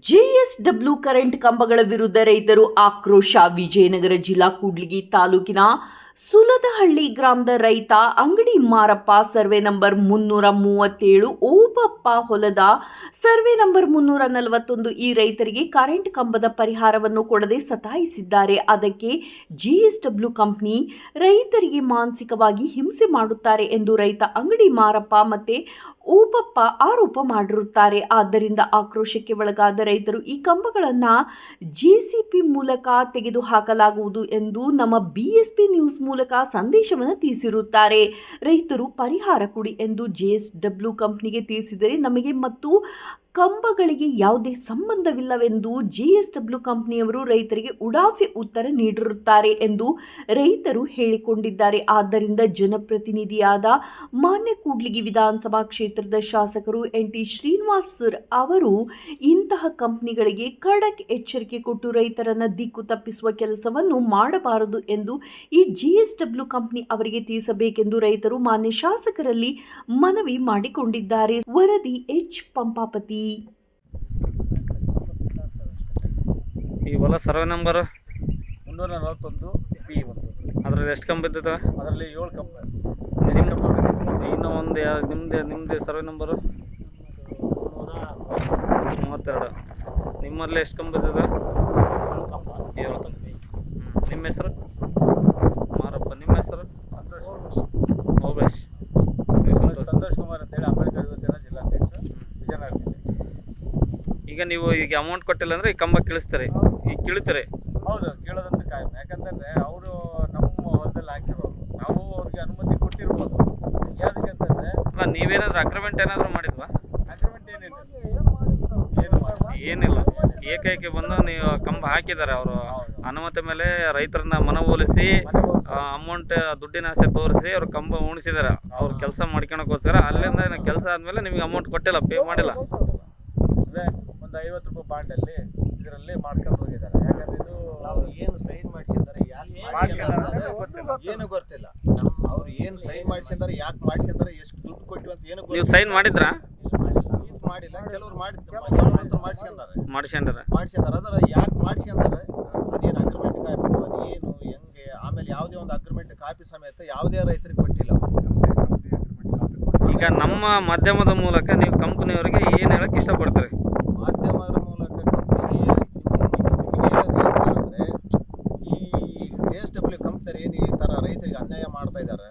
JSW current ಕಂಬಗಳ ವಿರುದ್ಧ ರೈತರು ಆಕ್ರೋಶ. ವಿಜಯನಗರ ಜಿಲ್ಲಾ ಕೂಡ್ಲಿಗಿ ತಾಲೂಕಿನ ಸುಲದಹಳ್ಳಿ ಗ್ರಾಮದ ರೈತ ಅಂಗಡಿ ಮಾರಪ್ಪ ಸರ್ವೆ ನಂಬರ್ 337, ಓಬಪ್ಪ ಹೊಲದ ಸರ್ವೆ ನಂಬರ್ 341 ಈ ರೈತರಿಗೆ ಕರೆಂಟ್ ಕಂಬದ ಪರಿಹಾರವನ್ನು ಕೊಡದೆ ಸತಾಯಿಸಿದ್ದಾರೆ. ಅದಕ್ಕೆ ಜೆಎಸ್ಡಬ್ಲ್ಯೂ ಕಂಪನಿ ರೈತರಿಗೆ ಮಾನಸಿಕವಾಗಿ ಹಿಂಸೆ ಮಾಡುತ್ತಾರೆ ಎಂದು ರೈತ ಅಂಗಡಿ ಮಾರಪ್ಪ ಮತ್ತೆ ಓಬಪ್ಪ ಆರೋಪ ಮಾಡಿರುತ್ತಾರೆ. ಆದ್ದರಿಂದ ಆಕ್ರೋಶಕ್ಕೆ ಒಳಗಾದ ರೈತರು ಈ ಕಂಬಗಳನ್ನು ಜೆಸಿಪಿ ಮೂಲಕ ತೆಗೆದು ಹಾಕಲಾಗುವುದು ಎಂದು ನಮ್ಮ ಬಿಎಸ್ಪಿ ನ್ಯೂಸ್ ಮೂಲಕ ಸಂದೇಶವನ್ನು ತಿಳಿಸಿರುತ್ತಾರೆ. ರೈತರು ಪರಿಹಾರ ಕೊಡಿ ಎಂದು ಜೆಎಸ್ಡಬ್ಲ್ಯೂ ಕಂಪನಿಗೆ ತಿಳಿಸಿದರೆ ನಮಗೆ ಮತ್ತು ಕಂಬಗಳಿಗೆ ಯಾವುದೇ ಸಂಬಂಧವಿಲ್ಲವೆಂದು ಜೆಎಸ್ಡಬ್ಲ್ಯೂ ಕಂಪನಿಯವರು ರೈತರಿಗೆ ಉಡಾಫೆ ಉತ್ತರ ನೀಡಿರುತ್ತಾರೆ ಎಂದು ರೈತರು ಹೇಳಿಕೊಂಡಿದ್ದಾರೆ. ಆದ್ದರಿಂದ ಜನಪ್ರತಿನಿಧಿಯಾದ ಮಾನ್ಯ ಕೂಡ್ಲಿಗಿ ವಿಧಾನಸಭಾ ಕ್ಷೇತ್ರದ ಶಾಸಕರು NT ಶ್ರೀನಿವಾಸ್ ಸರ್ ಅವರು ಇಂತಹ ಕಂಪನಿಗಳಿಗೆ ಖಡಕ್ ಎಚ್ಚರಿಕೆ ಕೊಟ್ಟು ರೈತರನ್ನ ದಿಕ್ಕು ತಪ್ಪಿಸುವ ಕೆಲಸವನ್ನು ಮಾಡಬಾರದು ಎಂದು ಈ ಜೆಎಸ್ಡಬ್ಲ್ಯೂ ಕಂಪನಿ ಅವರಿಗೆ ತಿಳಿಸಬೇಕೆಂದು ರೈತರು ಮಾನ್ಯ ಶಾಸಕರಲ್ಲಿ ಮನವಿ ಮಾಡಿಕೊಂಡಿದ್ದಾರೆ. ವರದಿ H ಪಂಪಾಪತಿ. ಈ ಹೊಲ ಸರ್ವೆ ನಂಬರ್ 341 B1. ಅದರಲ್ಲಿ ಎಷ್ಟು ಕಂಬ ಇದ್ದದ? ಅದರಲ್ಲಿ 7 ಕಂಬ. ಇನ್ನು ಒಂದು ನಿಮ್ಮದೇ ಸರ್ವೆ ನಂಬರು 332. ನಿಮ್ಮಲ್ಲಿ ಎಷ್ಟು ಕಂಬ ಇದ್ದದ? 7 ಕಂಬ. ನಿಮ್ಮ ಹೆಸರು? ಮಾರಪ್ಪ. ನಿಮ್ಮ ಹೆಸರು? ಸಂತೋಷ್ ಕುಮಾರ್ ಅಂತೇಳಿ ಅಂಬೇಡ್ಕರ್ ಯುವ ಸೇನಾ ಜಿಲ್ಲಾಧ್ಯಕ್ಷ, ವಿಜಯನಗರ ಜಿಲ್ಲೆ. ಈಗ ನೀವು ಈಗ ಅಮೌಂಟ್ ಕೊಟ್ಟಿಲ್ಲ ಅಂದರೆ ಈ ಕಂಬ ಕೀಳಿಸ್ತಾರೆ, ಈಗ ಕೀಳ್ತಾರೆ? ಹೌದು, ಕೇಳೋದಂತ ಕಾಯಂ. ಯಾಕಂತಂದರೆ ಅವರು ನಮ್ಮ ಹೊಲದಲ್ಲಿ ಹಾಕಿರೋರು, ನಾವು ಅವ್ರಿಗೆ ಅನುಮತಿ ಕೊಟ್ಟಿರ್ಬೋದು. ಯಾವುದಕ್ಕಂತಂದರೆ ಅಲ್ಲ, ನೀವೇನಾದರೂ ಅಗ್ರಿಮೆಂಟ್ ಏನಾದರೂ ಮಾಡಿದ್ವಾ? ಅಗ್ರಿಮೆಂಟ್ ಏನಿಲ್ಲ. ಏನಿಲ್ಲ, ಏಕೈಕೆ ಬಂದು ನೀವು ಕಂಬ ಹಾಕಿದ್ದಾರೆ. ಅವರು ಅನುಮತಿ ಮೇಲೆ ರೈತರನ್ನ ಮನವೊಲಿಸಿ ಅಮೌಂಟ್ ದುಡ್ಡಿನ ಆಸೆ ತೋರಿಸಿ ಅವ್ರು ಕಂಬ ಉಣಿಸಿದ್ದಾರೆ. ಅವ್ರು ಕೆಲಸ ಮಾಡ್ಕೊಳಕ್ಕೋಸ್ಕರ ಅಲ್ಲಿಂದ ಕೆಲಸ ಆದಮೇಲೆ ನಿಮಗೆ ಅಮೌಂಟ್ ಕೊಟ್ಟಿಲ್ಲ, ಪೇ ಮಾಡಿಲ್ಲ. ಅಂದರೆ ಒಂದು 50 ರೂಪಾಯಿ ಬಾಂಡಲ್ಲಿ ಇದರಲ್ಲಿ ಮಾಡ್ಕೊಂಡು ಹೋಗಿದ್ದಾರೆ. ಯಾಕಂದ್ರೆ ಇದು ಅವ್ರು ಏನು ಸೈನ್ ಮಾಡಿಸಿದ್ದಾರೆ, ಏನು ಗೊತ್ತಿಲ್ಲ. ಅವ್ರು ಏನು ಸೈನ್ ಮಾಡಿಸಿದ್ದಾರೆ, ಯಾಕೆ ಮಾಡಿಸಿದ್ದಾರೆ, ಎಷ್ಟು ದುಡ್ಡು ಕೊಟ್ಟಿವಿ ಅಂತ ಏನು ನೀವು ಸೈನ್ ಮಾಡಿದ್ರಾ? ಇದು ಮಾಡಿಲ್ಲ. ಕೆಲವ್ರು ಮಾಡಿಸ್ಕೊಂಡಾರೆ. ಅದರ ಯಾಕೆ ಮಾಡಿಸ್ಕೊಂಡಾರೆ, ಅದೇನು ಅಗ್ರಿಮೆಂಟ್ ಕಾಪಿ, ಅದು ಏನು ಹೆಂಗೆ, ಆಮೇಲೆ ಯಾವುದೇ ಒಂದು ಅಗ್ರಿಮೆಂಟ್ ಕಾಪಿ ಸಮೇತ ಯಾವುದೇ ರೈತರಿಗೆ ಕೊಟ್ಟಿಲ್ಲ. ಈಗ ನಮ್ಮ ಮಾಧ್ಯಮದ ಮೂಲಕ ನೀವು ಕಂಪನಿಯವರಿಗೆ ಏನು ಹೇಳಕ್ಕೆ ಇಷ್ಟಪಡ್ತಾರೆ? ಮಾಧ್ಯಮದ ಮೂಲಕ ಕಂಪ್ನಿಗೆ ಅಂದರೆ ಈ ಜೆಎಸ್ಡಬ್ಲ್ಯೂ ಕಂಪ್ನಿ ಏನು ಈ ಥರ ರೈತರಿಗೆ ಅನ್ಯಾಯ ಮಾಡ್ತಾ ಇದ್ದಾರೆ,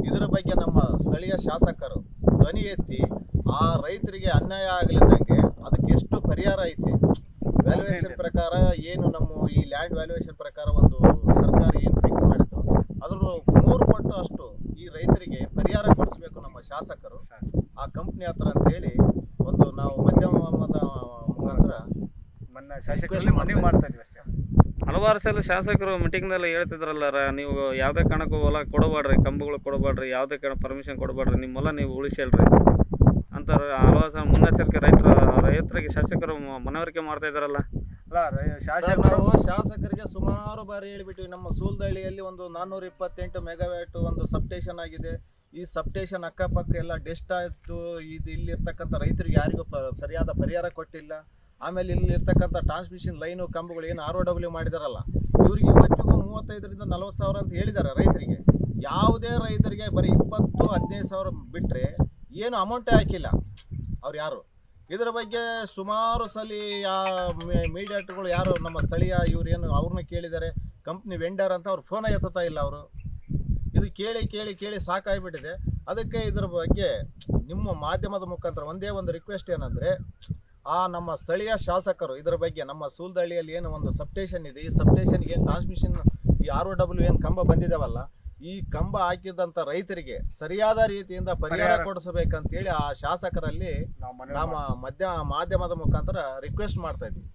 ಇದರ ಬಗ್ಗೆ ನಮ್ಮ ಸ್ಥಳೀಯ ಶಾಸಕರು ಧ್ವನಿ ಎತ್ತಿ ಆ ರೈತರಿಗೆ ಅನ್ಯಾಯ ಆಗಲಿದ್ದಂಗೆ ಅದಕ್ಕೆ ಎಷ್ಟು ಪರಿಹಾರ ಐತಿ, ವ್ಯಾಲ್ಯೂಯೇಷನ್ ಪ್ರಕಾರ ಏನು ನಮ್ಮ ಈ ಲ್ಯಾಂಡ್ ವ್ಯಾಲ್ಯೂಯೇಷನ್ ಪ್ರಕಾರ ಒಂದು ಸರ್ಕಾರ ಏನು ಫಿಕ್ಸ್ ಮಾಡಿತ್ತು ಅದ್ರ 3 ಪಟ್ಟು ಅಷ್ಟು ಈ ರೈತರಿಗೆ ಪರಿಹಾರ ಕೊಡಿಸ್ಬೇಕು ನಮ್ಮ ಶಾಸಕರು ಆ ಕಂಪ್ನಿ ಹತ್ರ ಅಂತೇಳಿ ಒಂದು ನಾವು ಮಾಧ್ಯಮದ ಮುಖಾಂತರ ಶಾಸಕರಲ್ಲಿ ಮನವಿ ಮಾಡ್ತಾ ಇದ್ವಿ ಅಷ್ಟೇ. ಹಲವಾರು ಸಲ ಶಾಸಕರು ಮೀಟಿಂಗ್ನಲ್ಲಿ ಹೇಳ್ತಿದ್ರಲ್ಲ, ನೀವು ಯಾವುದೇ ಕಾರಣಕ್ಕೂ ಹೊಲ ಕೊಡಬೇಡ್ರಿ, ಕಂಬಗಳು ಕೊಡಬೇಡ್ರಿ, ಯಾವುದೇ ಕಾರಣ ಪರ್ಮಿಷನ್ ಕೊಡಬೇಡ್ರಿ, ನಿಮ್ಮ ಹೊಲ ನೀವು ಉಳಿಸಲ್ರಿ ಅಂತ ಹಲವಾರು ಸಲ ಮುನ್ನೆಚ್ಚರಿಕೆ ರೈತರಿಗೆ ಶಾಸಕರು ಮನವರಿಕೆ ಮಾಡ್ತಾ ಇದ್ದಾರಲ್ಲ. ನಾವು ಶಾಸಕರಿಗೆ ಸುಮಾರು ಬಾರಿ ಹೇಳಿಬಿಟ್ಟಿವಿ. ನಮ್ಮ ಸೂಲ್ದಹಳ್ಳಿಯಲ್ಲಿ ಒಂದು 428 ಮೆಗಾವ್ಯಾಟ್ ಒಂದು ಸಬ್ಸ್ಟೇಷನ್ ಆಗಿದೆ. ಈ ಸಬ್ಸ್ಟೇಷನ್ ಅಕ್ಕಪಕ್ಕ ಎಲ್ಲ ಡೆಸ್ಟ್ ಆಯಿತು. ಇದು ಇಲ್ಲಿರ್ತಕ್ಕಂಥ ರೈತರಿಗೆ ಯಾರಿಗೂ ಸರಿಯಾದ ಪರಿಹಾರ ಕೊಟ್ಟಿಲ್ಲ. ಆಮೇಲೆ ಇಲ್ಲಿರ್ತಕ್ಕಂಥ ಟ್ರಾನ್ಸ್ಮಿಷನ್ ಲೈನು ಕಂಬಗಳು ಏನು ROW ಮಾಡಿದಾರಲ್ಲ, ಇವ್ರಿಗೆ ಇವತ್ತಿಗೂ 35 ರಿಂದ 40 ಸಾವಿರ ಅಂತ ಹೇಳಿದ್ದಾರೆ ರೈತರಿಗೆ. ಯಾವುದೇ ರೈತರಿಗೆ ಬರೀ 20-15 ಸಾವಿರ ಬಿಟ್ಟರೆ ಏನು ಅಮೌಂಟೇ ಹಾಕಿಲ್ಲ ಅವ್ರು ಯಾರು. ಇದರ ಬಗ್ಗೆ ಸುಮಾರು ಸಲ ಮೀಡಿಯಾಟ್ಗಳು ಯಾರು ನಮ್ಮ ಸ್ಥಳೀಯ ಇವ್ರು ಏನು ಅವ್ರನ್ನ ಕೇಳಿದ್ದಾರೆ, ಕಂಪ್ನಿ ವೆಂಡರ್ ಅಂತ ಅವ್ರು ಫೋನ ಎತ್ತುತ್ತಾ ಇಲ್ಲ. ಅವರು ಇದು ಕೇಳಿ ಕೇಳಿ ಕೇಳಿ ಸಾಕಾಗಿಬಿಟ್ಟಿದೆ. ಅದಕ್ಕೆ ಇದರ ಬಗ್ಗೆ ನಿಮ್ಮ ಮಾಧ್ಯಮದ ಮುಖಾಂತರ ಒಂದೇ ಒಂದು ರಿಕ್ವೆಸ್ಟ್ ಏನಂದರೆ, ನಮ್ಮ ಸ್ಥಳೀಯ ಶಾಸಕರು ಇದರ ಬಗ್ಗೆ ನಮ್ಮ ಸೂಲ್ದಹಳ್ಳಿಯಲ್ಲಿ ಏನು ಒಂದು ಸಬ್ಸ್ಟೇಷನ್ ಇದೆ, ಈ ಸಬ್ಸ್ಟೇಷನ್ಗೆ ಏನು ಟ್ರಾನ್ಸ್ಮಿಷನ್ ಈ ROW ಏನು ಕಂಬ ಬಂದಿದ್ದಾವಲ್ಲ, ಈ ಕಂಬ ಹಾಕಿದಂಥ ರೈತರಿಗೆ ಸರಿಯಾದ ರೀತಿಯಿಂದ ಪರಿಹಾರ ಕೊಡಿಸಬೇಕಂತೇಳಿ ಆ ಶಾಸಕರಲ್ಲಿ ನಮ್ಮ ಮಾಧ್ಯಮದ ಮುಖಾಂತರ ರಿಕ್ವೆಸ್ಟ್ ಮಾಡ್ತಾ ಇದ್ವಿ.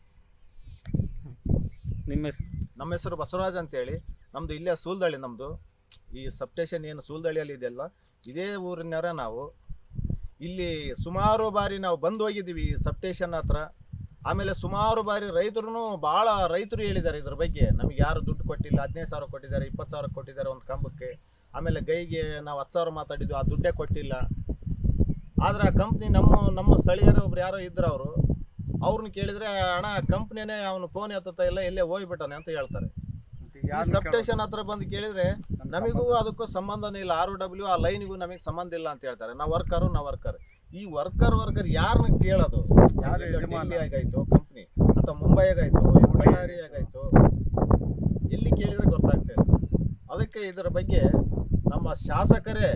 ನಮ್ಮ ಹೆಸರು ಬಸವರಾಜ್ ಅಂತೇಳಿ, ನಮ್ಮದು ಇಲ್ಲೇ ಸೂಲ್ದಹಳ್ಳಿ. ನಮ್ಮದು ಈ ಸಬ್ಸ್ಟೇಷನ್ ಏನು ಸೂಲ್ದಹಳ್ಳಿಯಲ್ಲಿ ಇದೆಯಲ್ಲ, ಇದೇ ಊರಿನವರ ನಾವು. ಇಲ್ಲಿ ಸುಮಾರು ಬಾರಿ ನಾವು ಬಂದು ಹೋಗಿದ್ದೀವಿ ಈ ಸಬ್ಸ್ಟೇಷನ್ ಹತ್ರ. ಆಮೇಲೆ ಸುಮಾರು ಬಾರಿ ಭಾಳ ರೈತರು ಹೇಳಿದ್ದಾರೆ ಇದ್ರ ಬಗ್ಗೆ, ನಮಗೆ ಯಾರು ದುಡ್ಡು ಕೊಟ್ಟಿಲ್ಲ, 15 ಸಾವಿರ ಕೊಟ್ಟಿದ್ದಾರೆ, 20 ಸಾವಿರ ಕೊಟ್ಟಿದ್ದಾರೆ ಒಂದು ಕಂಬಕ್ಕೆ. ಆಮೇಲೆ ಗೈಗೆ ನಾವು 10 ಸಾವಿರ ಮಾತಾಡಿದ್ವಿ, ಆ ದುಡ್ಡೇ ಕೊಟ್ಟಿಲ್ಲ. ಆದರೆ ಆ ಕಂಪ್ನಿ ನಮ್ಮ ಸ್ಥಳೀಯರು ಒಬ್ರು ಯಾರೋ ಇದ್ರು, ಅವರು ಅವ್ರನ್ನ ಕೇಳಿದ್ರೆ ಅಣ್ಣ ಕಂಪ್ನಿನೇ ಅವನು ಫೋನ್ ಎತ್ತ ಇಲ್ಲ ಎಲ್ಲೇ ಹೋಗ್ಬಿಟ್ಟಾನೆ ಅಂತ ಹೇಳ್ತಾರೆ. ಈ ಸಬ್ಸ್ಟೇಷನ್ ಹತ್ರ ಬಂದು ಕೇಳಿದ್ರೆ ನಮಗೂ ಅದಕ್ಕೂ ಸಂಬಂಧನೇ ಇಲ್ಲ, ROW ಆ ಲೈನಿಗೂ ನಮಗೆ ಸಂಬಂಧ ಇಲ್ಲ ಅಂತ ಹೇಳ್ತಾರೆ. ನಾವು ವರ್ಕರ್ ಈ ವರ್ಕರ್ ಯಾರನ್ನ ಕೇಳೋದು? ಡೆಲ್ಲಿ ಆಗಾಯ್ತು ಕಂಪ್ನಿ ಅಥವಾ ಮುಂಬೈಗಾಯ್ತು, ಬಳ್ಳಾರಿ ಆಗಾಯ್ತು, ಎಲ್ಲಿ ಕೇಳಿದ್ರೆ ಗೊತ್ತಾಗ್ತಾ ಇಲ್ಲ. ಅದಕ್ಕೆ ಇದರ ಬಗ್ಗೆ ನಮ್ಮ ಶಾಸಕರೇ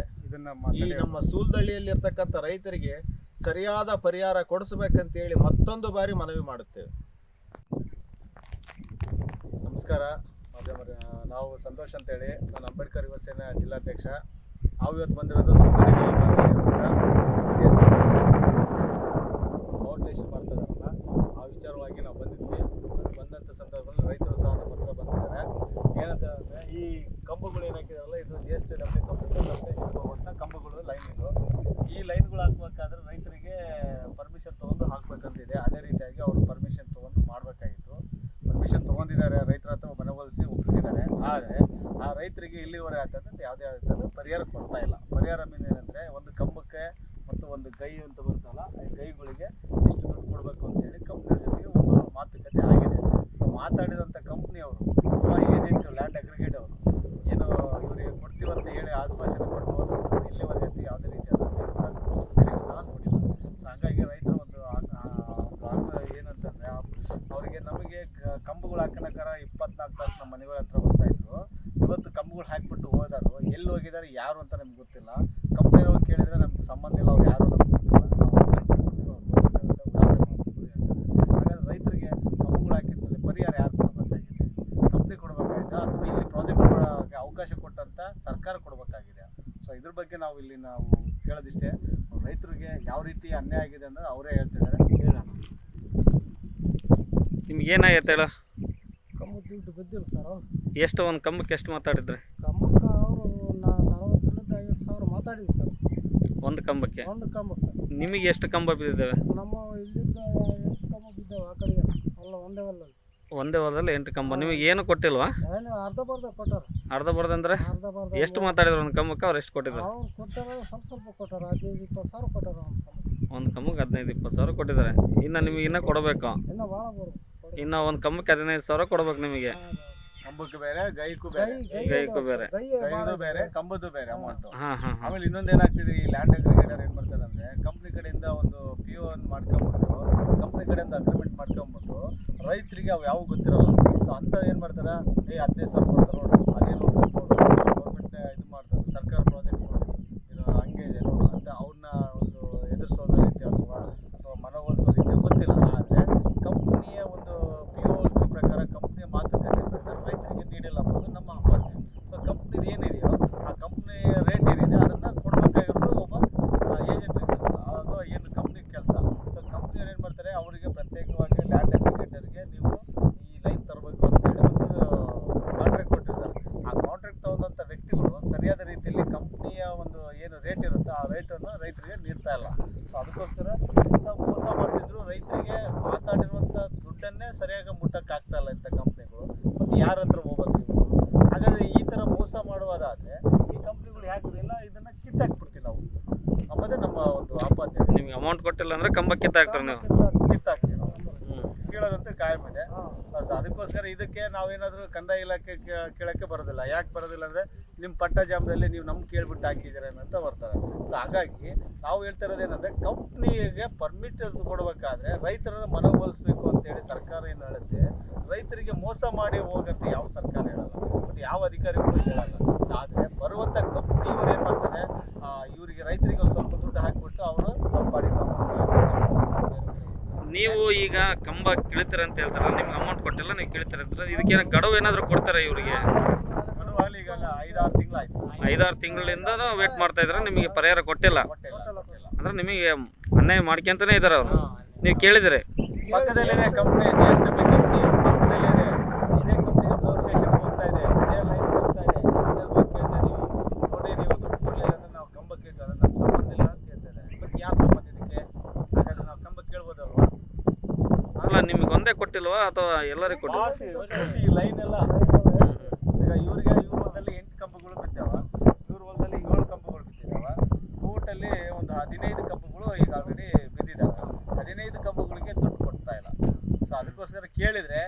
ಈ ನಮ್ಮ ಸೂಲ್ದಳ್ಳಿಯಲ್ಲಿ ಇರ್ತಕ್ಕಂಥ ರೈತರಿಗೆ ಸರಿಯಾದ ಪರಿಹಾರ ಕೊಡಿಸ್ಬೇಕಂತೇಳಿ ಮತ್ತೊಂದು ಬಾರಿ ಮನವಿ ಮಾಡುತ್ತೇವೆ. ನಮಸ್ಕಾರ. ನಾವು ಸಂತೋಷ್ ಅಂತೇಳಿ, ನಾನು ಅಂಬೇಡ್ಕರ್ ಯುವ ಸೇನಾ ಜಿಲ್ಲಾಧ್ಯಕ್ಷ. ನಾವು ಇವತ್ತು ಬಂದಿರೋದು ಪವರ್ ಸ್ಟೇಷನ್ ಮಾಡ್ತಿದಾರಲ್ಲ ಆ ವಿಚಾರವಾಗಿ ನಾವು ಬಂದಿದ್ವಿ. ಬಂದಂಥ ಸಂದರ್ಭದಲ್ಲಿ ರೈತರು ಸಹ ನಮ್ಮ ಹತ್ರ ಬಂದಿದ್ದಾರೆ. ಏನಂತ ಅಂದರೆ ಈ ಕಂಬಗಳು ಏನಾಕಿದಾರಲ್ಲ, ಇದು JSW ಕಂಪ್ನಿಯಿಂದ ಸಬ್ಸ್ಟೇಷನ್ಗೆ ಹೋಗುವಂಥ ಕಂಬಗಳು ಲೈನ್ ಇದು. ಈ ಲೈನ್ಗಳು ಹಾಕ್ಬೇಕಾದ್ರೆ ರೈತರಿಗೆ ಪರ್ಮಿಷನ್ ತೊಗೊಂಡು ಹಾಕ್ಬೇಕಂತಿದೆ. ಅದೇ ರೀತಿಯಾಗಿ ಅವರು ಪರ್ಮಿಷನ್ ತೊಗೊಂಡು ಮಾಡಬೇಕಾಗಿತ್ತು. ಪರ್ಮಿಷನ್ ತೊಗೊಂಡಿದ್ದಾರೆ, ರೈತರ ಹತ್ರ ಮನವೊಲಿಸಿ ಒಪ್ಪಿಸಿದ್ದಾರೆ. ಆದರೆ ಆ ರೈತರಿಗೆ ಇಲ್ಲಿವರೆಗೆ ಆಗ್ತದೆ ಯಾವುದೇ ಆಗ್ತದೆ ಪರಿಹಾರ ಕೊಡ್ತಾ ಇಲ್ಲ. ಪರಿಹಾರ ಮೀನ್ ಏನಂದರೆ, ಒಂದು ಕಂಬಕ್ಕೆ ಮತ್ತು ಒಂದು ಗೈ ಅಂತ ಬರುತ್ತಲ್ಲ, ಈ ಗೈಗಳಿಗೆ ಇಷ್ಟು ದುಡ್ಡು ಕೊಡಬೇಕು ಅಂತೇಳಿ ಕಂಪ್ನಿಯವ್ರ ಜೊತೆಗೆ ಒಂದು ಮಾತುಕತೆ ಆಗಿದೆ. ಸೊ ಮಾತಾಡಿದಂಥ ಕಂಪ್ನಿಯವರು ಅಥವಾ ಏಜೆಂಟ್ ಲ್ಯಾಂಡ್ ಅಗ್ರಿಗೇಟ್ ಅವರು ಏನು ಇವರಿಗೆ ಕೊಡ್ತೀವಂತ ಹೇಳಿ ಆಶ್ವಾಸನೆ ಕೊಡ್ಬೋದು, ಇಲ್ಲಿವರೆಗೆ ಯಾವುದೇ ರೀತಿಯಾದಂಥ ಸಹ ನೋಡಿಲ್ಲ. ಸೊ ಹಾಗಾಗಿ ರೈತರು ಒಂದು ಏನಂತಂದರೆ, ಅವರಿಗೆ ನಮಗೆ ಕಂಬಗಳು ಹಾಕೋಣಕ್ಕಾರ 24 ತಾಸು ನಮ್ಮ ಮನೆಗಳ ಹತ್ರ ಬರ್ತಾಯಿದ್ರು. ಇವತ್ತು ಕಂಬಗಳು ಹಾಕಿಬಿಟ್ಟು ಹೋದಾರು, ಎಲ್ಲಿ ಹೋಗಿದ್ದಾರೆ ಯಾರು ಅಂತ ನಮ್ಗೆ ಗೊತ್ತಿಲ್ಲ. ಕಂಪ್ನಿಯವ್ರು ಕೇಳಿದರೆ ನಮ್ಗೆ ಸಂಬಂಧ ಇಲ್ಲ, ಅವ್ರು ಯಾರು ನಮ್ಗೆ ಗೊತ್ತಿಲ್ಲ. ಹಾಗಾದ್ರೆ ರೈತರಿಗೆ ಕಂಬಗಳು ಹಾಕಿದ್ಮೇಲೆ ಪರಿಹಾರ ಯಾರು ಕೊಡಬೇಕಾಗಿದೆ? ಕಂಪ್ನಿ ಕೊಡಬೇಕಾಗಿದೆ ಅಥವಾ ಇಲ್ಲಿ ಪ್ರಾಜೆಕ್ಟ್ ಮಾಡೋಕ್ಕೆ ಅವಕಾಶ ಕೊಟ್ಟಂಥ ಸರ್ಕಾರ ಕೊಡಬೇಕಾಗಿದೆ? ಸೊ ಇದ್ರ ಬಗ್ಗೆ ನಾವು ಕೇಳೋದಿಷ್ಟೇ. ರೈತರಿಗೆ ಯಾವ ರೀತಿ ಅನ್ಯಾಯ ಆಗಿದೆ ಅಂದರೆ ಅವರೇ ಹೇಳ್ತಿದ್ದಾರೆ. ಹೇಳೋಣ, ನಿಮ್ಗೆ ಏನಾಗೈತೆ ಹೇಳ? ಕಂಬ ದುಡ್ಡು ಬಿದ್ದಿಲ್ಲ ಸರ್. ಎಷ್ಟು ಒಂದು ಕಂಬಕ್ಕೆ ಎಷ್ಟು ಮಾತಾಡಿದ್ರಿ? ಕಂಬಕ್ಕೆ ಅವರು 40ರಿಂದ 50 ಸಾವಿರ ಮಾತಾಡಿದ್ವಿ ಸರ್. ಒಂದು ಕಂಬಕ್ಕೆ? ಒಂದು ಕಂಬಕ್ಕೆ. ನಿಮಗೆ ಎಷ್ಟು ಕಂಬ ಬಿದ್ದಿದ್ದಾವೆ? ನಮ್ಮ ಇಲ್ಲಿಂದ 8 ಕಂಬ ಬಿದ್ದಾವೆ ಆ ಕಡೆಗೆ. ಅಲ್ಲ ಒಂದೇ ಹೊಲದಲ್ಲಿ. ಒಂದೇ ಹೊಲದಲ್ಲಿ 8 ಕಂಬ. ನಿಮಗೆ ಏನು ಕೊಟ್ಟಿಲ್ವಾ? ಏನು ಅರ್ಧ ಬರ್ಧ ಕೊಟ್ಟಾರ. ಅರ್ಧ ಬರ್ಧ ಅಂದರೆ ಅರ್ಧ ಬರ್ಧ ಎಷ್ಟು ಮಾತಾಡಿದ್ರು ಒಂದು ಕಂಬಕ್ಕೆ? ಅವ್ರು ಎಷ್ಟು ಕೊಟ್ಟಿದ್ದಾರೆ? ಅವ್ರು ಕೊಟ್ಟಾರ ಸ್ವಲ್ಪ ಕೊಟ್ಟಾರ. 15-20 ಸಾವಿರ ಕೊಟ್ಟಾರ ಒಂದು ಕಂಬಕ್ಕೆ 15-20 ಸಾವಿರ ಕೊಟ್ಟಿದ್ದಾರೆ. ಇನ್ನು ನಿಮಗೆ ಇನ್ನೂ ಕೊಡಬೇಕು. ಇನ್ನೂ ಭಾಳ ಬರ್ಬೋದು. ಇನ್ನು ಒಂದು ಕಂಬಕ್ಕೆ 15 ಸಾವಿರ ಕೊಡ್ಬೇಕು ನಿಮಗೆ. ಕಂಬಕ್ಕೆ ಬೇರೆ, ಗೈಕು ಬೇರೆ, ಗೈಕು ಬೇರೆ, ಗೈದು ಬೇರೆ, ಕಂಬದ್ದು ಬೇರೆ ಅಮೌಂಟ್. ಹಾಂ ಹಾಂ. ಆಮೇಲೆ ಇನ್ನೊಂದು ಏನಾಗ್ತಿದೆ, ಈ ಲ್ಯಾಂಡ್ ಅಗ್ರಿಗೇಟರ್ ಏನು ಮಾಡ್ತಾರೆ ಅಂದರೆ, ಕಂಪ್ನಿ ಕಡೆಯಿಂದ ಒಂದು PO ಮಾಡ್ಕೊಂಬಿಟ್ಟು, ಕಂಪ್ನಿ ಕಡೆಯಿಂದ ಅಗ್ರಿಮೆಂಟ್ ಮಾಡ್ಕೊಂಬಿಟ್ಟು ರೈತರಿಗೆ ಅವು ಯಾವ ಗೊತ್ತಿರಲ್ಲ. ಸೊ ಅಂತ ಏನು ಮಾಡ್ತಾರೆ, 15 ಸಾವಿರ ಕೊಡ್ತಾರೆ ನೋಡು, ಅದೇನು ಗೌರ್ಮೆಂಟ್ ಇದು ಮಾಡ್ತಾರೆ, ಸರ್ಕಾರ ಪ್ರಾಜೆಕ್ಟ್ ನೋಡಿ ಇದು ಹಂಗೆ ಇದೆ ನೋಡು ಅಂತ ಅವ್ರನ್ನ ಒಂದು ಎದುರಿಸೋದ ರೀತಿ ಅಥವಾ ಮನವೊಲಿಸೋ ರೀತಿ ಗೊತ್ತಿಲ್ಲ. ಆದರೆ ಕಂಪ್ನಿಯ ಒಂದು PO ಪ್ರಕಾರ, ಕಂಪ್ನಿಯ ಮಾತುಕತೆ ಪ್ರಕಾರ ರೈತರಿಗೆ ನೀಡಿಲ್ಲ ಅನ್ನೋದು ನಮ್ಮ ಆಪಾದನೆ. ಸೊ ಕಂಪ್ನಿದು ಏನಿದೆಯೋ ಆ ಕಂಪ್ನಿ ರೇಟ್ ಏನಿದೆ ಅದನ್ನು ಕೊಡಬೇಕಾಗಿರೋದು ಒಬ್ಬ ಏಜೆಂಟ್ರಿಗೆ, ಅದು ಏನು ಕಂಪ್ನಿ ಕೆಲಸ. ಸೊ ಕಂಪ್ನಿಯವ್ರು ಏನು ಮಾಡ್ತಾರೆ, ಅವರಿಗೆ ಪ್ರತ್ಯೇಕವಾಗಿ ಲ್ಯಾಂಡ್ ಅಗ್ರಿಗೇಟರ್ಗೆ ನೀವು ಈ ಲೈನ್ ತರಬೇಕು ಅಂತೇಳಿ ಒಂದು ಕಾಂಟ್ರಾಕ್ಟ್ ಕೊಟ್ಟಿರ್ತಾರೆ. ಆ ಕಾಂಟ್ರಾಕ್ಟ್ ತಗೊಂಡಂಥ ವ್ಯಕ್ತಿಗಳು ಸರಿಯಾದ ರೀತಿಯಲ್ಲಿ ಕಂಪ್ನಿಯ ಒಂದು ಏನು ರೇಟ್ ಇರುತ್ತೋ ಆ ರೇಟನ್ನು ರೈತರಿಗೆ ನೀಡ್ತಾ ಇಲ್ಲ. ಸೊ ಅದಕ್ಕೋಸ್ಕರ ಇಂಥ ಮೋಸ ಮಾಡ್ತಿದ್ರು. ರೈತರಿಗೆ ಮಾತಾಡಿರುವಂಥ ದುಡ್ಡನ್ನೇ ಸರಿಯಾಗಿ ಮುಟ್ಟಕ್ಕಾಗ್ತಾ ಇಲ್ಲ ಇಂಥ ಕಂಪ್ನಿಗಳು. ಮತ್ತು ಯಾರ ಹತ್ರ ಹೋಗ್ಬೇಕು ಇವರು? ಹಾಗಾದರೆ ಈ ಥರ ಮೋಸ ಮಾಡುವುದಾದರೆ ಈ ಕಂಪ್ನಿಗಳು ಯಾಕಿಲ್ಲ, ಇದನ್ನು ಕಿತ್ತಾಕ್ಬಿಡ್ತೀವಿ ನಾವು ಅನ್ನೋದೇ ನಮ್ಮ ಒಂದು ಆಪಾದನೆ. ನಿಮ್ಗೆ ಅಮೌಂಟ್ ಕೊಟ್ಟಿಲ್ಲ ಅಂದರೆ ಕಂಬ ಕಿತ್ತಾಕ್ತಾರೆ ನೀವು? ಕಿತ್ತಾಕ್ತೀವಿ ನಾವು, ಕೇಳೋದಂತೂ ಕಾಯಂ ಇದೆ. ಸೊ ಅದಕ್ಕೋಸ್ಕರ ಇದಕ್ಕೆ ನಾವೇನಾದರೂ ಕಂದಾಯ ಇಲಾಖೆ ಕೇಳೋಕ್ಕೆ ಬರೋದಿಲ್ಲ. ಯಾಕೆ ಬರೋದಿಲ್ಲ ಅಂದರೆ, ನಿಮ್ಮ ಪಟ್ಟ ಜಾಮದಲ್ಲಿ ನೀವು ನಮ್ಗೆ ಕೇಳ್ಬಿಟ್ಟು ಹಾಕಿದ್ದೀರ ಅಂತ ಬರ್ತಾರೆ. ಸೊ ಹಾಗಾಗಿ ನಾವು ಹೇಳ್ತಾ ಇರೋದೇನೆಂದರೆ, ಕಂಪ್ನಿಗೆ ಪರ್ಮಿಟ್ ಕೊಡಬೇಕಾದ್ರೆ ರೈತರನ್ನು ಮನವೊಲಿಸ್ಬೇಕು ಅಂತೇಳಿ ಸರ್ಕಾರ ಏನು ಹೇಳುತ್ತೆ. ರೈತರಿಗೆ ಮೋಸ ಮಾಡಿ ಹೋಗಂತ ಯಾವ ಸರ್ಕಾರ ಹೇಳಲ್ಲ, ಮತ್ತು ಯಾವ ಅಧಿಕಾರಿಗಳು ಹೇಳಲ್ಲ. ಸೊ ಆದರೆ ಬರುವಂಥ ಕಂಪ್ನಿ ಇವ್ರು ಏನು ಮಾಡ್ತಾರೆ, ಇವರಿಗೆ ರೈತರಿಗೆ ಒಂದು ಸ್ವಲ್ಪ ದುಡ್ಡು ಹಾಕಿಬಿಟ್ಟು ಅವರು ನೀವು ಈಗ ಕಂಬ ಕೀಳ್ತೀರ ಅಂತ ಹೇಳ್ತಾರಲ್ಲ, ನಿಮ್ಗೆ ಅಮೌಂಟ್ ಕೊಟ್ಟಿಲ್ಲ, ನೀವು ಕೀಳ್ತೀರ ಅಂತ, ಇದಕ್ಕೇನು ಗಡುವು ಏನಾದರೂ ಕೊಡ್ತಾರೆ ಇವರಿಗೆ? ಗಡುವಾಗಲಿ ಈಗ 5-6 ತಿಂಗಳಾಯ್ತು. 5-6 ತಿಂಗಳಿಂದ ವೇಟ್ ಮಾಡ್ತಾ ಇದ್ರೆ ನಿಮಗೆ ಪರಿಹಾರ ಕೊಟ್ಟಿಲ್ಲ ಅಂದ್ರೆ ನಿಮಗೆ ಅನ್ಯಾಯ ಮಾಡ್ಕೊಂತಾನೆ ಇದ್ದಾರೆ ಅವರು. ನೀವು ಕೇಳಿದ್ರೆ ಪಕ್ಕದಲ್ಲೇ ಕಂಪ್ನಿ JSW ಕಂಪ್ನಿ ಪಕ್ಕದಲ್ಲೇ ಇದೇ ಕಂಪ್ನಿಗೆ ಪವರ್ ಸ್ಟೇಷನ್ ಹೋಗ್ತಾ ಇದೆ, ಇದೇ ಲೈನ್ ಹೋಗ್ತಾ ಇದೆ. ಹೋಗಿ ಕೇಳ್ತಾ ಇದೀವಿ, ನೋಡಿ ನೀವು ದುಡ್ಡು ಕೊಡಲಿಲ್ಲ ಅಂದ್ರೆ ನಾವು ಕಂಬ ಕೇಳ್ತೀವಿ, ಅದು ನಮ್ಮ ಸಂಬಂಧ ಇಲ್ಲ ಅಂತ ಹೇಳ್ತಾ ಇದ್ದಾರೆ. ಬಟ್ ಯಾರು ಸಂಬಂಧ ಇದಕ್ಕೆ? ಹಾಗಾದ್ರೆ ನಾವು ಕಂಬ ಕೇಳ್ಬೋದಲ್ವಾ? ಅಲ್ಲ, ನಿಮ್ಗೆ ಒಂದೇ ಕೊಟ್ಟಿಲ್ವಾ ಅಥವಾ ಎಲ್ಲರಿಗೂ ಕೊಟ್ಟಿಲ್ಲ? ಈ ಲೈನ್ ಎಲ್ಲ ಈಗ ಇವ್ರ ಹೊಲದಲ್ಲಿ 8 ಕಂಬಗಳು ಬಿದ್ದಾವ, ಇವ್ರ ಹೊಲದಲ್ಲಿ 7 ಕಂಬಗಳು ಬಿದ್ದಿದ್ದಾವ. ಟೋಟಲಿ ಒಂದು 15 ಕಂಬಗಳು ಈಗ ಆಲ್ರೆಡಿ ಬಿದ್ದಿದ್ದಾವೆ. 15 ಕಂಬಗಳಿಗೆ ದುಡ್ಡು ಕೊಡ್ತಾ ಇಲ್ಲ. ಅದಕ್ಕೋಸ್ಕರ ಕೇಳಿದರೆ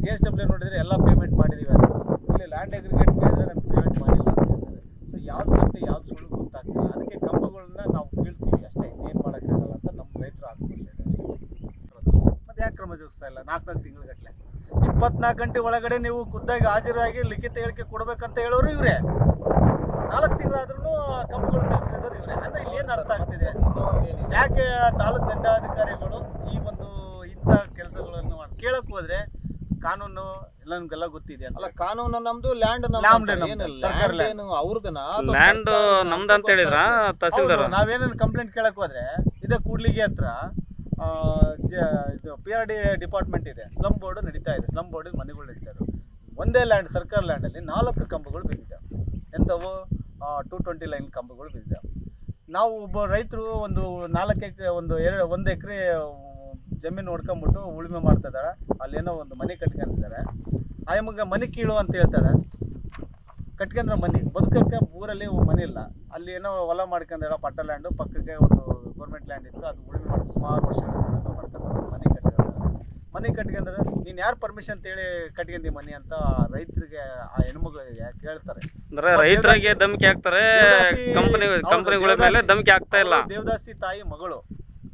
GSW ನೋಡಿದರೆ ಎಲ್ಲ ಪೇಮೆಂಟ್ ಮಾಡಿದ್ದೀವಿ ಅಂತ, ಇಲ್ಲಿ ಲ್ಯಾಂಡ್ ಅಗ್ರಿಗೇಟ್ ಕೇಳಿದರೆ ನಮ್ಗೆ ಪೇಮೆಂಟ್ ಮಾಡಿಲ್ಲ ಅಂತ ಹೇಳ್ತಾರೆ. ಸೊ ಯಾವ್ದು ಸತ್ಯ ಯಾವ್ದು ಸುಳ್ಳು ಗೊತ್ತಾಗ್ತದೆ. ಅದಕ್ಕೆ ಕಂಬಗಳನ್ನ ನಾವು ಬೀಳ್ತೀವಿ ಅಷ್ಟೇ, ಏನು ಮಾಡೋಕ್ಕಾಗಲ್ಲ ಅಂತ ನಮ್ಮ ರೈತರು ಆಕ್ರೋಶ ಇದೆ ಅಷ್ಟೇ. ಮತ್ತು ಯಾಕೆ ಕ್ರಮ ಜರುಗಿಸ್ತಾ ಇಲ್ಲ? 4 ತಿಂಗಳಗಟ್ಟಲೆ 24 ಗಂಟೆ ಒಳಗಡೆ ನೀವು ಖುದ್ದಾಗಿ ಹಾಜರಾಗಿ ಲಿಖಿತ ಹೇಳಿಕೆ ಕೊಡಬೇಕಂತ ಹೇಳೋರು ಇವರೇ. 4 ತಿಂಗಳಾದ್ರೂ ಕಂಬಗಳು ತೆಗೆಸ್ತಾ ಇದ್ದಾರೆ ಇವರೇ. ಅಂದರೆ ಇಲ್ಲಿ ಏನು ಅರ್ಥ ಆಗ್ತಿದೆ? ಯಾಕೆ ತಾಲೂಕು ದಂಡಾಧಿಕಾರಿಗಳು ಈ ಒಂದು ಇಂಥ ಕೆಲಸಗಳನ್ನು ಕೇಳಕ್ಕೆ ಹೋದ್ರೆ ಕಾನೂನು ಎಲ್ಲ ನಮ್ಗೆಲ್ಲ ಗೊತ್ತಿದೆ ಅಂತ. ಅಲ್ಲ, ಕಾನೂನು ನಮ್ದು, ಲ್ಯಾಂಡ್ ಸರ್ಕಾರ ಅವ್ರದನ ಲ್ಯಾಂಡ್ ನಮ್ದು ಅಂತ ಹೇಳಿದ್ರ ತಹಸೀಲ್ದಾರ್? ನಾವೇನೇನು ಕಂಪ್ಲೇಂಟ್ ಕೇಳಕ್ ಹೋದ್ರೆ ಇದೇ ಕೂಡ್ಲಿಗೆ ಹತ್ರ ಇದು PRD ಡಿಪಾರ್ಟ್ಮೆಂಟ್ ಇದೆ, ಸ್ಲಮ್ ಬೋರ್ಡ್ ನಡೀತಾ ಇದೆ. ಸ್ಲಮ್ ಬೋರ್ಡ್ ಮನೆಗಳು ನಡೀತಾ ಇದ್ದಾವೆ. ಒಂದೇ ಲ್ಯಾಂಡ್ ಸರ್ಕಾರ ಲ್ಯಾಂಡಲ್ಲಿ 4 ಕಂಬಗಳು ಬಿದ್ದಿದ್ದಾವೆ. ಎಂಥವು 220 ಲೈನ್ ಕಂಬಗಳು ಬಿದ್ದಿದ್ದಾವೆ. ನಾವು ಒಬ್ಬ ರೈತರು ಒಂದು 4 ಎಕರೆ ಒಂದು ಎಕರೆ ಜಮೀನು ನೋಡ್ಕೊಂಬಿಟ್ಟು ಉಳುಮೆ ಮಾಡ್ತಾ ಇದ್ದಾಳೆ. ಅಲ್ಲೇನೋ ಒಂದು ಮನೆ ಕಟ್ಕೊಂಡಿದ್ದಾರೆ. ಆಯಮ್ಮಗೆ ಮನೆ ಕೀಳು ಅಂತ ಹೇಳ್ತಾಳೆ. ಕಟ್ಕೊಂಡ್ರೆ ಮನೆ ಬದುಕಕ್ಕೆ ಊರಲ್ಲಿ ಮನೆ ಇಲ್ಲ. ಅಲ್ಲಿ ಏನೋ ಹೊಲ ಮಾಡ್ಕೊಂಡಾಳ, ಪಟ್ಟ ಲ್ಯಾಂಡು ಪಕ್ಕಕ್ಕೆ ಒಂದು ಗೌರ್ಮೆಂಟ್ ಲ್ಯಾಂಡ್ ಇತ್ತು, ಅದು ಉಳುಮೆ ಮಾಡಿ ಸುಮಾರು ವರ್ಷಗಳು ಉಳುಮೆ ಮಾಡ್ಕೊಂಡ್ರೆ ಮನೆ ಕಟ್ಕೊಂಡ್ರೆ ನೀನು ಯಾರು ಪರ್ಮಿಷನ್ ಅಂತೇಳಿ ಕಟ್ಕೊಂಡಿ ಮನೆ ಅಂತ ರೈತರಿಗೆ ಆ ಹೆಣ್ಮಗಳಿಗೆ ಕೇಳ್ತಾರೆ. ಅಂದ್ರೆ ರೈತರಿಗೆ ಧಮಕಿ ಹಾಕ್ತಾರೆ, ಕಂಪನಿಗಳ ಮೇಲೆ ಧಮಕಿ ಆಗ್ತಾ ಇಲ್ಲ. ದೇವದಾಸಿ ತಾಯಿ ಮಗಳು,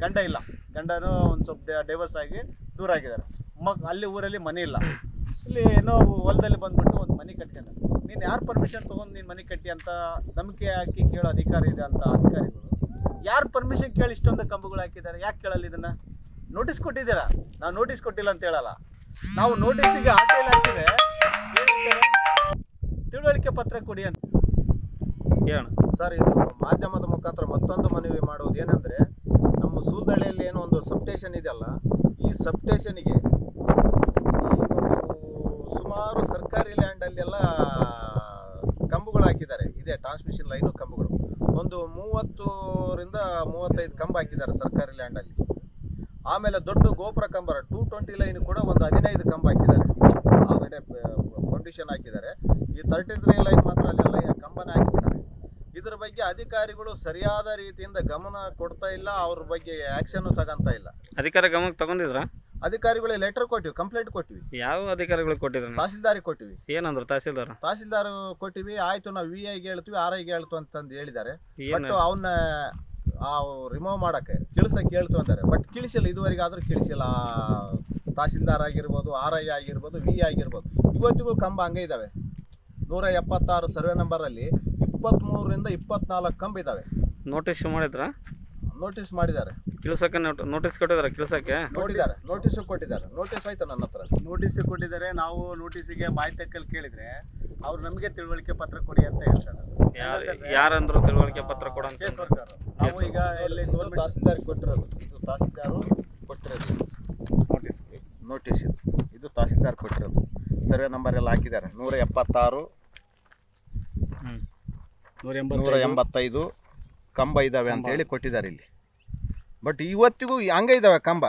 ಗಂಡ ಇಲ್ಲ, ಗಂಡನೂ ಒಂದು ಸ್ವಲ್ಪ ಡೈವರ್ಸ್ ಆಗಿ ದೂರ ಆಗಿದ್ದಾರೆ. ಅಲ್ಲಿ ಊರಲ್ಲಿ ಮನೆ ಇಲ್ಲ, ಇಲ್ಲಿ ಏನೋ ಹೊಲದಲ್ಲಿ ಬಂದ್ಬಿಟ್ಟು ಒಂದು ಮನೆ ಕಟ್ಕೊಂಡ. ನೀನು ಯಾರು ಪರ್ಮಿಷನ್ ತೊಗೊಂಡು ನೀನು ಮನೆ ಕಟ್ಟಿ ಅಂತ ಧಮಕಿ ಹಾಕಿ ಕೇಳೋ ಅಧಿಕಾರ ಇದೆ ಅಂತ ಅಧಿಕಾರಿಗಳು ಯಾರು ಪರ್ಮಿಷನ್ ಕೇಳಿ ಇಷ್ಟೊಂದು ಕಂಬಗಳು ಹಾಕಿದ್ದಾರೆ? ಯಾಕೆ ಕೇಳಲ್ಲ? ಇದನ್ನು ನೋಟಿಸ್ ಕೊಟ್ಟಿದ್ದೀರಾ? ನಾವು ನೋಟಿಸ್ ಕೊಟ್ಟಿಲ್ಲ ಅಂತ ಹೇಳಲ್ಲ. ನಾವು ನೋಟಿಸಿಗೆ ಆಟೆಯಲ್ಲಿ ಹಾಕಿದ್ರೆ ತಿಳುವಳಿಕೆ ಪತ್ರ ಕೊಡಿ ಅಂತ ಹೇಳೋಣ ಸರ್. ಇದು ಮಾಧ್ಯಮದ ಮುಖಾಂತರ ಮತ್ತೊಂದು ಮನವಿ ಮಾಡೋದು ಏನಂದ್ರೆ, ನಮ್ಮ ಸೂಲ್ದಳ್ಳಿಯಲ್ಲಿ ಏನೋ ಒಂದು ಸಬ್ಸ್ಟೇಷನ್ ಇದೆಯಲ್ಲ, ಈ ಸಬ್ಸ್ಟೇಷನ್ಗೆ ಸುಮಾರು ಸರ್ಕಾರಿ ಲ್ಯಾಂಡಲ್ಲೆಲ್ಲ ಕಂಬಗಳು ಹಾಕಿದ್ದಾರೆ. ಇದೆ ಟ್ರಾನ್ಸ್ಮಿಷನ್ ಲೈನು ಕಂಬಗಳು ಒಂದು 30ರಿಂದ 35 ಕಂಬ ಹಾಕಿದ್ದಾರೆ ಸರ್ಕಾರಿ ಲ್ಯಾಂಡಲ್ಲಿ. ಆಮೇಲೆ ದೊಡ್ಡ ಗೋಪುರ ಕಂಬ 220 ಲೈನ್ ಕೂಡ ಒಂದು 15 ಕಂಬ ಹಾಕಿದ್ದಾರೆ. ಆಲ್ರೆಡಿ ಫೌಂಡೇಶನ್ ಹಾಕಿದ್ದಾರೆ. ಈ 33 ಲೈನ್ ಮಾತ್ರ ಅಲ್ಲೆಲ್ಲ ಕಂಬನ ಹಾಕಿದ್ದಾರೆ. ಇದರ ಬಗ್ಗೆ ಅಧಿಕಾರಿಗಳು ಸರಿಯಾದ ರೀತಿಯಿಂದ ಗಮನ ಕೊಡ್ತಾ ಇಲ್ಲ, ಅವ್ರ ಬಗ್ಗೆ ಆ್ಯಕ್ಷನ್ನು ತಗೊಂತ ಇಲ್ಲ. ಅಧಿಕಾರಿ ಗಮನಕ್ಕೆ ತಗೊಂಡಿದ್ರ? ಅಧಿಕಾರಿಗಳಿಗೆ ಲೆಟರ್ ಕೊಟ್ಟಿವಿ, ಕಂಪ್ಲೇಂಟ್ ಕೊಟ್ಟಿವಿ. ಯಾವ ಅಧಿಕಾರಿಗಳಿಗೆ ಕೊಟ್ಟಿದ್ರು? ತಹಸೀಲ್ದಾರಿಗೆ ಕೊಟ್ಟಿವಿ. ಏನಂದ್ರು ತಹಸೀಲ್ದಾರ್? ತಹಸೀಲ್ದಾರ್ ಕೊಟ್ಟಿವಿ, ಆಯ್ತು ನಾವು VIಗೆ ಹೇಳ್ತೀವಿ, RIಗೆ ಹೇಳ್ತು ಅಂತಂದು ಹೇಳಿದ್ದಾರೆ. ಬಟ್ ಅವನ್ನ ರಿಮೂವ್ ಮಾಡಕ್ಕೆ ಕಿಳಿಸಕ್ಕೆ ಹೇಳ್ತು ಅಂತಾರೆ. ಬಟ್ ಕಿಳಿಸಿಲ್ಲ, ಇದುವರೆಗೆ ಆದ್ರೂ ಕಿಳಿಸಿಲ್ಲ. ತಹಸೀಲ್ದಾರ್ ಆಗಿರ್ಬೋದು, RI ಆಗಿರ್ಬೋದು, VI ಆಗಿರ್ಬೋದು, ಇವತ್ತಿಗೂ ಕಂಬ ಹಂಗೆ ಇದ್ದಾವೆ. 176 ಸರ್ವೆ ನಂಬರಲ್ಲಿ 23ರಿಂದ 24 ಕಂಬ ಇದ್ದಾವೆ. ನೋಟಿಸ್ ಮಾಡಿದ್ರ? ನೋಟಿಸ್ ಮಾಡಿದ್ದಾರೆ. ಕಿಳ್ಸಕ್ಕೆ ನೋಟಿಸ್ ಕೊಟ್ಟಿದ್ದಾರೆ? ಕಿಳ್ಸಕ್ಕೆ ನೋಟಿಸ್ ಕೊಟ್ಟಿದ್ದಾರೆ. ನೋಟಿಸ್ ಆಯ್ತು ನನ್ನ ಹತ್ರ. ನೋಟಿಸ್ ಕೊಟ್ಟಿದ್ದಾರೆ. ನಾವು ನೋಟಿಸಿಗೆ ಮಾಹಿತಿಕಲ್ಲಿ ಕೇಳಿದ್ರೆ ಅವ್ರು ನಮಗೆ ತಿಳುವಳಿಕೆ ಪತ್ರ ಕೊಡಿ ಅಂತ ಹೇಳ್ತಾರೆ. ಯಾರಂದ್ರು ತಿಳುವಳಿಕೆ ಪತ್ರ ಕೊಡಂತ? ಸರ್ಕಾರ. ನಾವು ಈಗ ಎಲ್ಲಿ ತಹಸೀಲ್ದಾರ್ ಕೊಟ್ಟಿರೋದು, ಇದು ತಹಸೀಲ್ದಾರು ಕೊಟ್ಟಿರೋದು ನೋಟಿಸ್ ಇದು ತಹಸೀಲ್ದಾರ್ ಕೊಟ್ಟಿರೋದು. ಸರ್ವೆ ನಂಬರ್ ಎಲ್ಲ ಹಾಕಿದ್ದಾರೆ. 176 185 ಕಂಬ ಇದ್ದಾವೆ ಅಂತ ಹೇಳಿ ಕೊಟ್ಟಿದ್ದಾರೆ ಇಲ್ಲಿ. ಬಟ್ ಇವತ್ತಿಗೂ ಹಂಗೆ ಇದ್ದಾವೆ ಕಂಬ.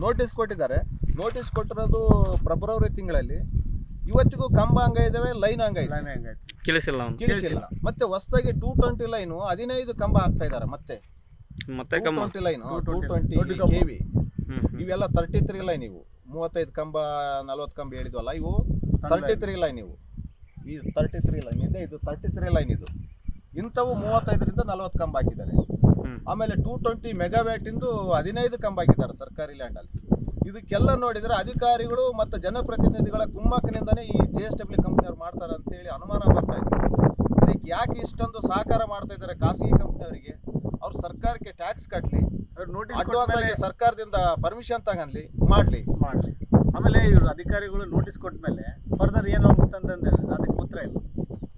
ನೋಟಿಸ್ ಕೊಟ್ಟಿದ್ದಾರೆ. ನೋಟಿಸ್ ಕೊಟ್ಟಿರೋದು ಫೆಬ್ರವರಿ ತಿಂಗಳಲ್ಲಿ. ಇವತ್ತಿಗೂ ಕಂಬ ಹಂಗೆ ಇದ್ದಾವೆ, ಲೈನ್ ಹಂಗೆ ಇದೆ, ಕಿಳಿಸಿಲ್ಲ. ಮತ್ತೆ ಹೊಸದಾಗಿ 220 ಲೈನು 15 ಕಂಬ ಹಾಕ್ತಾ ಇದ್ದಾರೆ. ಮತ್ತೆ 220 ಲೈನ್ 220 KV ಇವೆಲ್ಲ 33 ಲೈನ್. ಇವು 35 ಕಂಬ 40 ಕಂಬ ಹೇಳಿದ್ವಲ್ಲ, ಇವು 33 ಲೈನ್. ಇವು ಈ 33 ಲೈನ್ ಇದೆ, ಇದು 33 ಲೈನ್. ಇದು ಇಂಥವು 35ರಿಂದ 40 ಕಂಬ ಹಾಕಿದ್ದಾರೆ. ಆಮೇಲೆ 220 ಮೆಗಾವ್ಯಾಟ್ ಇಂದು 15 ಕಂಬ ಹಾಕಿದ್ದಾರೆ ಸರ್ಕಾರಿ ಲ್ಯಾಂಡಲ್ಲಿ. ಇದಕ್ಕೆಲ್ಲ ನೋಡಿದರೆ ಅಧಿಕಾರಿಗಳು ಮತ್ತು ಜನಪ್ರತಿನಿಧಿಗಳ ಕುಮ್ಮಕ್ಕಿನಿಂದನೇ ಈ GSW ಕಂಪ್ನಿಯವ್ರು ಮಾಡ್ತಾರೆ ಅಂತೇಳಿ ಅನುಮಾನ ಬರ್ತಾ ಇತ್ತು. ಇದಕ್ಕೆ ಯಾಕೆ ಇಷ್ಟೊಂದು ಸಹಕಾರ ಮಾಡ್ತಾ ಇದ್ದಾರೆ ಖಾಸಗಿ ಕಂಪ್ನಿಯವರಿಗೆ? ಅವ್ರು ಸರ್ಕಾರಕ್ಕೆ ಟ್ಯಾಕ್ಸ್ ಕಟ್ಟಲಿ, ಅಡ್ವಾನ್ಸ್ ಆಗಿ ಸರ್ಕಾರದಿಂದ ಪರ್ಮಿಷನ್ ತಗೊಂಡ್ಲಿ, ಮಾಡಲಿ. ಆಮೇಲೆ ಇವರು ಅಧಿಕಾರಿಗಳು ನೋಟಿಸ್ ಕೊಟ್ಟ ಮೇಲೆ ಫರ್ದರ್ ಏನು ಅಂತಂದ್ರೆ ಅದಕ್ಕೆ ಉತ್ತರ ಇಲ್ಲ.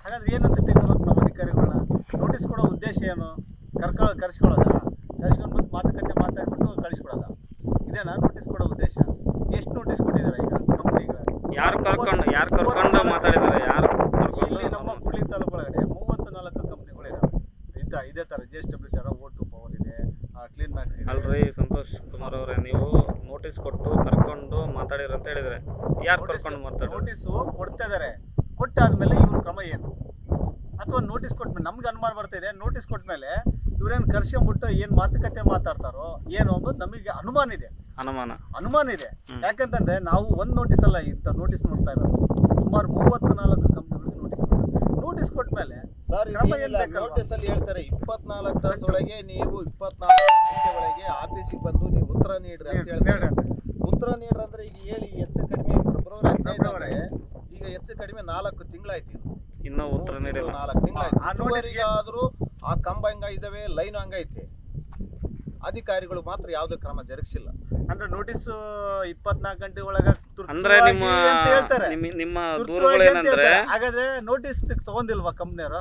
ಹಾಗಾದ್ರೆ ಏನಂತ ತಿಳ್ಕೊಬೇಕು ನಾವು ಅಧಿಕಾರಿಗಳನ್ನ? ನೋಟಿಸ್ ಕೊಡೋ ಉದ್ದೇಶ ಏನು? ಕರ್ಸ್ಕೊಳ್ಳೋದಾ? ಕರ್ಸ್ಕೊಂಡ್ಬಿಟ್ಟು ಮಾತುಕತೆ ಮಾತಾಡ್ಬಿಟ್ಟು ಕಳಿಸ್ಕೊಡೋದಾ? ಇದೇನಾ ನೋಟಿಸ್ ಕೊಡೋ ಉದ್ದೇಶ? ಎಷ್ಟು ನೋಟಿಸ್ ಕೊಟ್ಟಿದ್ದಾರೆ ಈಗ ಕಂಪ್ನಿಗೆ? ಯಾರು ಕರ್ಕೊಂಡು ಮಾತಾಡಿದ್ದಾರೆ? ಇಲ್ಲಿ ನಮ್ಮ ಕೂಡ್ಲಿ ತಾಲೂಕು ಒಳಗಡೆ 34 ಕಂಪ್ನಿಗಳು ಇದಾವೆ. ಇದೇ ಥರ GSW ಥರ O2 ಪವರ್ ಇದೆ, ಕ್ಲೀನ್ ಮ್ಯಾಕ್ಸ್ ಇದೆ. ಅಲ್ರಿ ಸಂತೋಷ್ ಕುಮಾರ್ ಅವರೇ, ನೀವು ನೋಟಿಸ್ ಕೊಟ್ಟು ಕರ್ಕೊಂಡು ಮಾತಾಡಿರ ಅಂತ ಹೇಳಿದ್ರೆ ಯಾರು ಕರ್ಕೊಂಡು ಮಾತಾಡಿ? ನೋಟಿಸು ಕೊಡ್ತಾ ಇದ್ದಾರೆ. ಕೊಟ್ಟಾದ್ಮೇಲೆ ಇವ್ರ ಕ್ರಮ ಏನು? ಅಥವಾ ನೋಟಿಸ್ ಕೊಟ್ಮೇಲೆ ನಮ್ಗೆ ಅನುಮಾನ ಬರ್ತಾ ಇದೆ. ನೋಟಿಸ್ ಕೊಟ್ಮೇಲೆ ಇವ್ರೇನು ಕರ್ಸ್ಕೊಂಡ್ಬಿಟ್ಟು ಏನು ಮಾತುಕತೆ ಮಾತಾಡ್ತಾರೋ ಏನು ಅಂಬೋದು ನಮಗೆ ಅನುಮಾನ ಇದೆ. ಅನುಮಾನ ಇದೆ. ಯಾಕಂತಂದ್ರೆ ನಾವು ಒಂದು ನೋಟಿಸ್ ಅಲ್ಲ ಇಂಥ ನೋಟಿಸ್ ನೋಡ್ತಾ ಇರೋದು, ಸುಮಾರು 34 ಕಂಪ್ನಿಗಳಿಗೆ ನೋಟಿಸ್ ಕೊಟ್ಮೇಲೆ ಸರ್ ನೋಟಿಸ್ ಅಲ್ಲಿ ಹೇಳ್ತಾರೆ 24 ತಾಸೊಳಗೆ ನೀವು 24 ಗಂಟೆ ಒಳಗೆ ಆಫೀಸಿಗೆ ಬಂದು ನೀವು ಉತ್ತರ ನೀಡ್ರಿ ಅಂತ ಹೇಳ್ತಾರೆ. ಉತ್ತರ ನೀಡ್ರಿ ಅಂದ್ರೆ ಈಗ ಹೇಳಿ ಹೆಚ್ಚು ಕಡಿಮೆ ಫೆಬ್ರವರಿ 15 ಅಂದ್ರೆ ಈಗ ಹೆಚ್ಚು ಕಡಿಮೆ 4 ತಿಂಗಳಾಯ್ತು. ಇನ್ನೂ ಉತ್ತರ ನೀಡಿಲ್ಲ. 4 ತಿಂಗಳಾಯ್ತು. ಆದ್ರೂ ಆ ಕಂಬ ಹಂಗ ಇದಾವೆ, ಲೈನ್ ಹಂಗೈತೆ. ಅಧಿಕಾರಿಗಳು ಮಾತ್ರ ಯಾವುದೇ ಕ್ರಮ ಜರುಗಿಸಿಲ್ಲ. ಅಂದ್ರೆ ನೋಟಿಸ್ 24 ಗಂಟೆ ಒಳಗ ಅಂದ್ರೆ ನಿಮ್ಮ ದೂರುಗಳು ಏನಂದ್ರೆ ಹಾಗಾದ್ರೆ ನೋಟಿಸ್ ತಗೊಂಡಿಲ್ವಾ ಕಂಪ್ನಿಯವರು?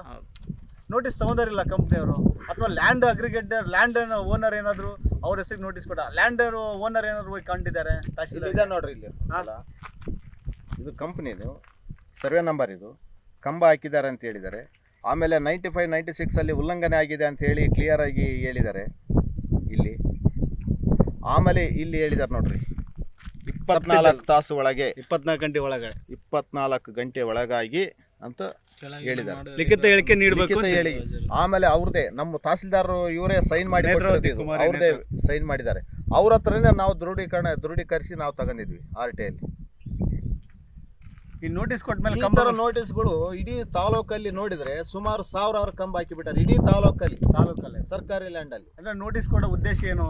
ನೋಟಿಸ್ ತಗೊಂಡಿರಲಿಲ್ಲ ಕಂಪ್ನಿಯವರು, ಅಥವಾ ಲ್ಯಾಂಡ್ ಅಗ್ರಿಗೇಟರ್ ಲ್ಯಾಂಡ್ ಓನರ್ ಏನಾದ್ರು ಅವ್ರ ಹೆಸರಿಗೆ ನೋಟಿಸ್ ಕೊಟ್ಟ, ಲ್ಯಾಂಡ್ ಓನರ್ ಏನಾದ್ರು ಹೋಗಿ ಕಂಡಿದ್ದಾರೆ? ಇದೆ ನೋಡ್ರಿ ಇಲ್ಲಿ ಇದು ಕಂಪ್ನಿದು ಸರ್ವೆ ನಂಬರ್, ಇದು ಕಂಬ ಹಾಕಿದ್ದಾರೆ ಅಂತ ಹೇಳಿದ್ದಾರೆ. ಆಮೇಲೆ 95, 96 ಅಲ್ಲಿ ಉಲ್ಲಂಘನೆ ಆಗಿದೆ ಅಂತ ಹೇಳಿ ಕ್ಲಿಯರ್ ಆಗಿ ಹೇಳಿದ್ದಾರೆ ಇಲ್ಲಿ. ಆಮೇಲೆ ಇಲ್ಲಿ ಹೇಳಿದ್ದಾರೆ ನೋಡ್ರಿ 24 ತಾಸು ಒಳಗೆ 24 ಗಂಟೆ ಒಳಗೆ 24 ಗಂಟೆ ಒಳಗಾಗಿ ಅಂತ ಹೇಳಿದ್ದಾರೆ. ಲಿಖಿತ ಹೇಳಿಕೆ ನೀಡಬೇಕು ಹೇಳಿ. ಆಮೇಲೆ ಅವ್ರದೇ ನಮ್ಮ ತಹಸೀಲ್ದಾರ್ ಇವರೇ ಸೈನ್ ಮಾಡಿ ಅವ್ರದೇ ಸೈನ್ ಮಾಡಿದ್ದಾರೆ. ಅವ್ರ ಹತ್ರನೇ ನಾವು ದೃಢೀಕರಿಸಿ ನಾವು ತಗೊಂಡಿದ್ವಿ RTI ಅಲ್ಲಿ. ಈ ನೋಟಿಸ್ ಕೊಟ್ಮೇಲೆ ಈ ತರ ನೋಟಿಸ್ಗಳು ಇಡೀ ತಾಲೂಕಲ್ಲಿ ನೋಡಿದ್ರೆ ಸುಮಾರು 1000 ಕಂಬ ಹಾಕಿಬಿಟ್ಟಾರೆ ಇಡೀ ತಾಲೂಕಲ್ಲಿ ಸರ್ಕಾರಿ ಲ್ಯಾಂಡ್ ಅಲ್ಲಿ. ಅಂದ್ರೆ ನೋಟಿಸ್ ಕೊಡೋ ಉದ್ದೇಶ ಏನು?